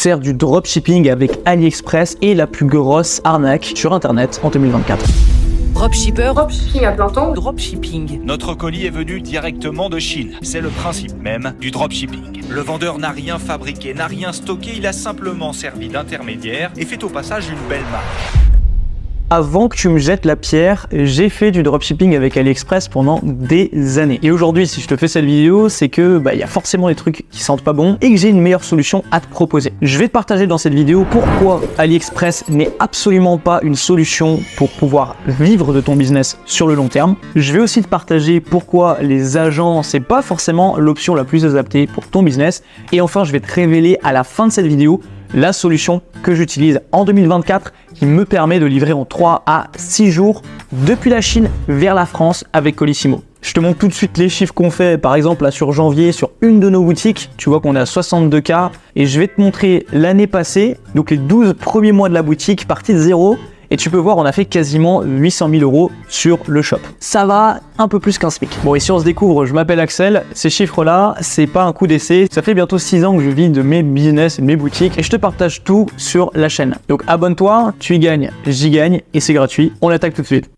Faire du dropshipping avec AliExpress est la plus grosse arnaque sur internet en 2024. Dropshipper, dropshipping à plein temps. dropshipping. Notre colis est venu directement de Chine. C'est le principe même du dropshipping. Le vendeur n'a rien fabriqué, n'a rien stocké, il a simplement servi d'intermédiaire et fait au passage une belle marge. Avant que tu me jettes la pierre, j'ai fait du dropshipping avec AliExpress pendant des années. Et aujourd'hui, si je te fais cette vidéo, c'est que il y a forcément des trucs qui sentent pas bon et que j'ai une meilleure solution à te proposer. Je vais te partager dans cette vidéo pourquoi AliExpress n'est absolument pas une solution pour pouvoir vivre de ton business sur le long terme. Je vais aussi te partager pourquoi les agents, c'est pas forcément l'option la plus adaptée pour ton business. Et enfin, je vais te révéler à la fin de cette vidéo la solution que j'utilise en 2024 qui me permet de livrer en 3 à 6 jours depuis la Chine vers la France avec Colissimo. Je te montre tout de suite les chiffres qu'on fait, par exemple là sur janvier, sur une de nos boutiques, tu vois qu'on est à 62K et je vais te montrer l'année passée, donc les 12 premiers mois de la boutique, partie de zéro. Et tu peux voir, on a fait quasiment 800 000 € sur le shop. Ça va un peu plus qu'un SMIC. Bon, et si on se découvre, je m'appelle Axel. Ces chiffres-là, c'est pas un coup d'essai. Ça fait bientôt 6 ans que je vis de mes business et de mes boutiques. Et je te partage tout sur la chaîne. Donc abonne-toi, tu y gagnes, j'y gagne et c'est gratuit. On attaque tout de suite.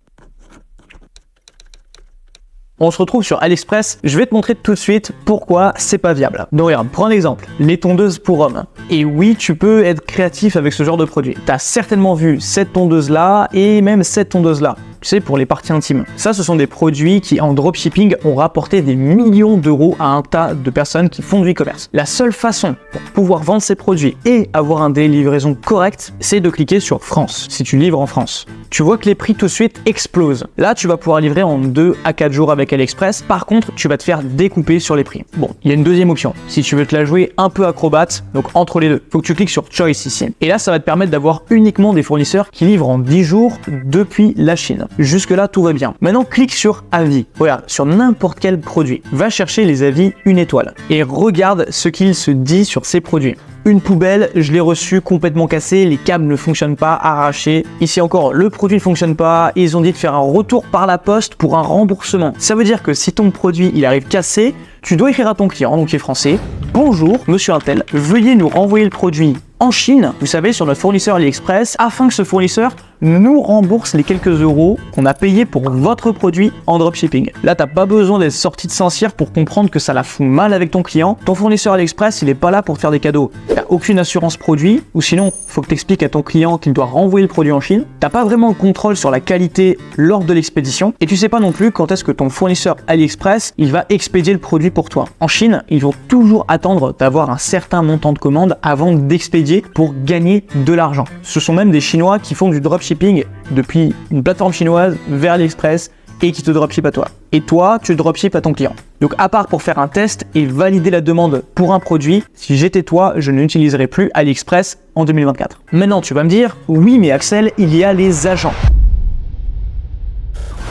On se retrouve sur AliExpress, je vais te montrer tout de suite pourquoi c'est pas viable. Donc regarde, prends un exemple, les tondeuses pour hommes. Et oui, tu peux être créatif avec ce genre de produit. Tu as certainement vu cette tondeuse là et même cette tondeuse là. Tu sais, pour les parties intimes. Ça, ce sont des produits qui, en dropshipping, ont rapporté des millions d'euros à un tas de personnes qui font du e-commerce. La seule façon pour pouvoir vendre ces produits et avoir un délai de livraison correct, c'est de cliquer sur France, si tu livres en France. Tu vois que les prix tout de suite explosent. Là, tu vas pouvoir livrer en 2 à 4 jours avec AliExpress. Par contre, tu vas te faire découper sur les prix. Bon, il y a une deuxième option. Si tu veux te la jouer un peu acrobate, donc entre les deux, faut que tu cliques sur Choice ici. Et là, ça va te permettre d'avoir uniquement des fournisseurs qui livrent en 10 jours depuis la Chine. Jusque là, tout va bien. Maintenant, clique sur avis. Regarde, sur n'importe quel produit. Va chercher les avis 1 étoile et regarde ce qu'il se dit sur ces produits. Une poubelle, je l'ai reçue complètement cassée, les câbles ne fonctionnent pas, arrachés. Ici encore, le produit ne fonctionne pas, ils ont dit de faire un retour par la poste pour un remboursement. Ça veut dire que si ton produit il arrive cassé, tu dois écrire à ton client, donc qui est français. Bonjour, monsieur Intel, veuillez nous renvoyer le produit en Chine, vous savez, sur notre fournisseur AliExpress, afin que ce fournisseur nous rembourse les quelques euros qu'on a payés pour votre produit en dropshipping. Là, t'as pas besoin d'être sorti de Saint-Cyr pour comprendre que ça la fout mal avec ton client. Ton fournisseur AliExpress, il est pas là pour te faire des cadeaux. T'as aucune assurance produit, ou sinon, faut que t'expliques à ton client qu'il doit renvoyer le produit en Chine. T'as pas vraiment le contrôle sur la qualité lors de l'expédition, et tu sais pas non plus quand est-ce que ton fournisseur AliExpress, il va expédier le produit pour toi. En Chine, ils vont toujours attendre d'avoir un certain montant de commande avant d'expédier pour gagner de l'argent. Ce sont même des Chinois qui font du dropshipping depuis une plateforme chinoise vers AliExpress et qui te dropship à toi. Et toi, tu dropship à ton client. Donc à part pour faire un test et valider la demande pour un produit, si j'étais toi, je n'utiliserais plus AliExpress en 2024. Maintenant, tu vas me dire, oui mais Axel, il y a les agents.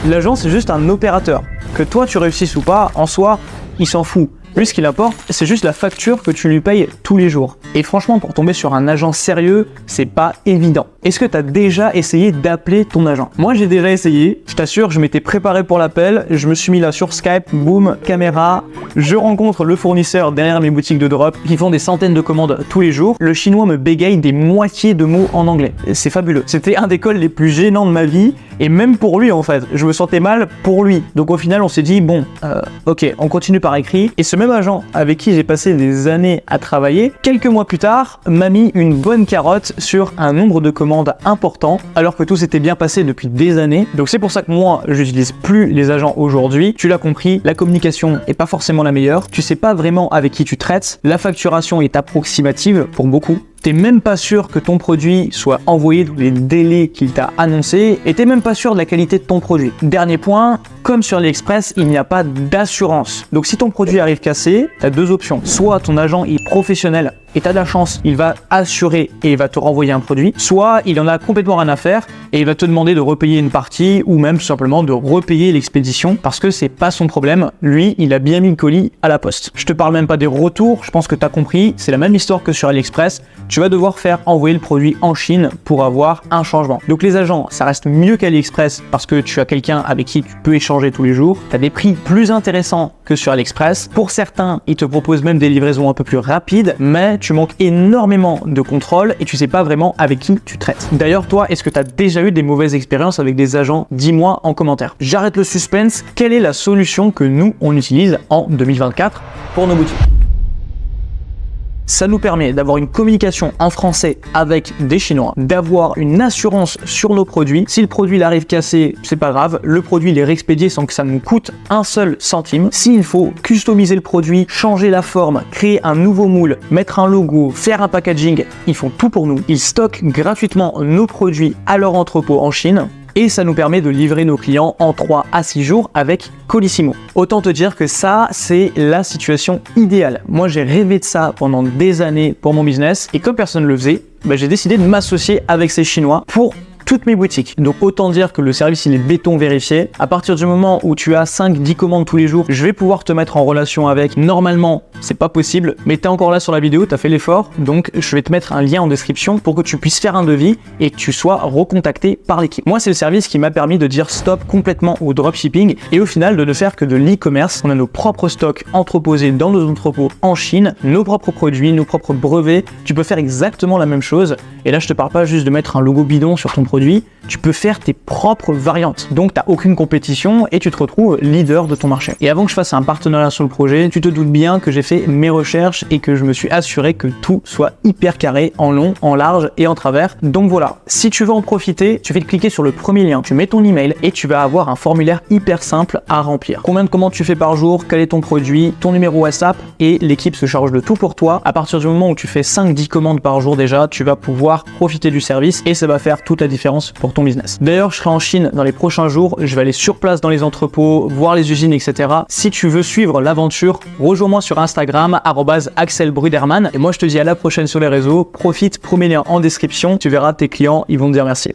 L'agent, c'est juste un opérateur. Que toi, tu réussisses ou pas, en soi, il s'en fout. Lui, ce qu'il apporte, c'est juste la facture que tu lui payes tous les jours. Et franchement, pour tomber sur un agent sérieux, c'est pas évident. Est-ce que tu as déjà essayé d'appeler ton agent? Moi, j'ai déjà essayé. Je t'assure, je m'étais préparé pour l'appel. Je me suis mis là sur Skype, boum, caméra. Je rencontre le fournisseur derrière mes boutiques de drop qui font des centaines de commandes tous les jours. Le chinois me bégaye des moitiés de mots en anglais. C'est fabuleux. C'était un des calls les plus gênants de ma vie. Et même pour lui, en fait. Je me sentais mal pour lui. Donc au final, on s'est dit, bon, ok, on continue par écrit. Et ce même agent avec qui j'ai passé des années à travailler, quelques mois plus tard, m'a mis une bonne carotte sur un nombre de commandes important, alors que tout s'était bien passé depuis des années. Donc c'est pour ça que moi, j'utilise plus les agents aujourd'hui. Tu l'as compris, la communication est pas forcément la meilleure. Tu sais pas vraiment avec qui tu traites. La facturation est approximative pour beaucoup. T'es même pas sûr que ton produit soit envoyé dans les délais qu'il t'a annoncé et t'es même pas sûr de la qualité de ton produit. Dernier point, comme sur AliExpress, il n'y a pas d'assurance. Donc si ton produit arrive cassé, t'as deux options. Soit ton agent est professionnel et t'as de la chance, il va assurer et il va te renvoyer un produit. Soit il en a complètement rien à faire et il va te demander de repayer une partie ou même tout simplement de repayer l'expédition parce que c'est pas son problème. Lui, il a bien mis le colis à la poste. Je te parle même pas des retours, je pense que t'as compris. C'est la même histoire que sur AliExpress. Tu vas devoir faire envoyer le produit en Chine pour avoir un changement. Donc les agents, ça reste mieux qu'AliExpress parce que tu as quelqu'un avec qui tu peux échanger tous les jours. Tu as des prix plus intéressants que sur AliExpress. Pour certains, ils te proposent même des livraisons un peu plus rapides, mais tu manques énormément de contrôle et tu sais pas vraiment avec qui tu traites. D'ailleurs, toi, est-ce que tu as déjà eu des mauvaises expériences avec des agents? Dis-moi en commentaire. J'arrête le suspense. Quelle est la solution que nous, on utilise en 2024 pour nos boutiques? Ça nous permet d'avoir une communication en français avec des Chinois, d'avoir une assurance sur nos produits. Si le produit il arrive cassé, c'est pas grave, le produit il est réexpédié sans que ça nous coûte un seul centime. S'il faut customiser le produit, changer la forme, créer un nouveau moule, mettre un logo, faire un packaging, ils font tout pour nous. Ils stockent gratuitement nos produits à leur entrepôt en Chine. Et ça nous permet de livrer nos clients en 3 à 6 jours avec Colissimo. Autant te dire que ça, c'est la situation idéale. Moi, j'ai rêvé de ça pendant des années pour mon business et comme personne ne le faisait, j'ai décidé de m'associer avec ces Chinois pour toutes mes boutiques. Donc autant dire que le service il est béton vérifié. À partir du moment où tu as 5-10 commandes tous les jours, je vais pouvoir te mettre en relation avec. Normalement, c'est pas possible, mais t'es encore là sur la vidéo, t'as fait l'effort, donc je vais te mettre un lien en description pour que tu puisses faire un devis et que tu sois recontacté par l'équipe. Moi, c'est le service qui m'a permis de dire stop complètement au dropshipping et au final de ne faire que de l'e-commerce. On a nos propres stocks entreposés dans nos entrepôts en Chine, nos propres produits, nos propres brevets. Tu peux faire exactement la même chose. Et là, je te parle pas juste de mettre un logo bidon sur ton produit, tu peux faire tes propres variantes. Donc, tu n'as aucune compétition et tu te retrouves leader de ton marché. Et avant que je fasse un partenariat sur le projet, tu te doutes bien que j'ai fait mes recherches et que je me suis assuré que tout soit hyper carré en long, en large et en travers. Donc voilà, si tu veux en profiter, tu fais cliquer sur le premier lien, tu mets ton email et tu vas avoir un formulaire hyper simple à remplir. Combien de commandes tu fais par jour, quel est ton produit, ton numéro WhatsApp et l'équipe se charge de tout pour toi. À partir du moment où tu fais 5-10 commandes par jour déjà, tu vas pouvoir profiter du service et ça va faire toute la différence pour ton business. D'ailleurs, je serai en Chine dans les prochains jours, je vais aller sur place dans les entrepôts, voir les usines, etc. Si tu veux suivre l'aventure, rejoins-moi sur Instagram, @AxelBruderman. Et moi, je te dis à la prochaine sur les réseaux. Profite, promets-les en description. Tu verras tes clients, ils vont te dire merci.